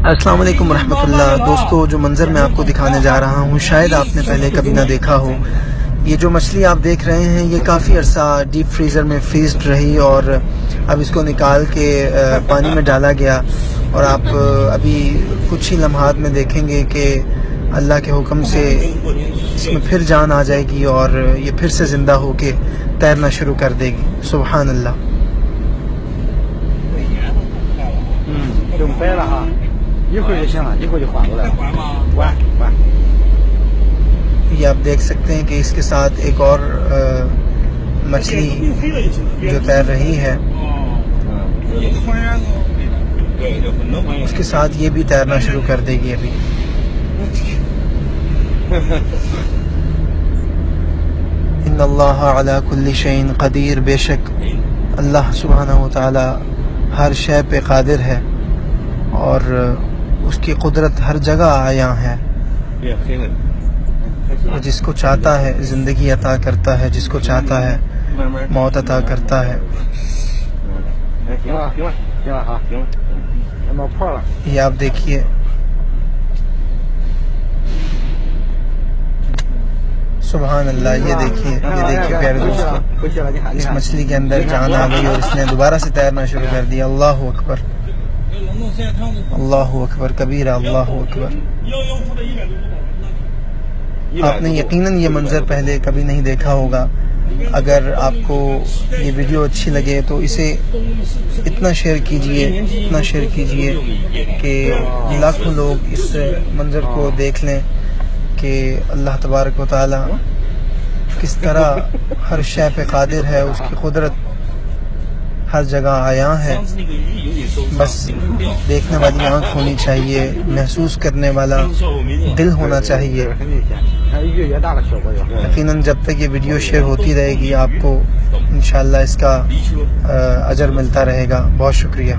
السلام علیکم ورحمۃ اللہ دوستو، جو منظر میں آپ کو دکھانے جا رہا ہوں شاید آپ نے پہلے کبھی نہ دیکھا ہو۔ یہ جو مچھلی آپ دیکھ رہے ہیں یہ کافی عرصہ ڈیپ فریزر میں فریزڈ رہی اور اب اس کو نکال کے پانی میں ڈالا گیا، اور آپ ابھی کچھ ہی لمحات میں دیکھیں گے کہ اللہ کے حکم سے اس میں پھر جان آ جائے گی اور یہ پھر سے زندہ ہو کے تیرنا شروع کر دے گی۔ سبحان اللہ۔ 用掰了哈，一会儿就行了，一会儿就缓过来了。缓。 یہ آپ دیکھ سکتے ہیں کہ اس کے ساتھ ایک اور مچھلی جو تیر رہی ہے، اس کے ساتھ یہ بھی تیرنا شروع کر دے گی ابھی۔ ان اللہ علی کل شیء قدیر، بے شک اللہ سبحانہ و تعالی ہر شے پہ قادر ہے اور اس کی قدرت ہر جگہ عیاں ہے۔ اور جس کو چاہتا ہے زندگی عطا کرتا ہے، جس کو چاہتا ہے موت عطا کرتا ہے۔ یہ آپ دیکھیے، سبحان اللہ، یہ دیکھیے پیارے دوستو، اس مچھلی کے اندر جان آ گئی اور اس نے دوبارہ سے تیرنا شروع کر دیا۔ اللہ اکبر، اللہ اکبر کبیرہ، اللہ اکبر۔ آپ نے یقیناً یہ منظر پہلے کبھی نہیں دیکھا ہوگا۔ اگر آپ کو یہ ویڈیو اچھی لگے تو اسے اتنا شیئر کیجئے کہ لاکھوں لوگ اس منظر کو دیکھ لیں کہ اللہ تبارک و تعالی کس طرح ہر شے پہ قادر ہے، اس کی قدرت ہر جگہ عیاں ہے۔ بس دیکھنے والی آنکھ ہونی چاہیے، محسوس کرنے والا دل ہونا چاہیے۔ یقیناً جب تک یہ ویڈیو شیئر ہوتی رہے گی آپ کو انشاءاللہ اس کا اجر ملتا رہے گا۔ بہت شکریہ۔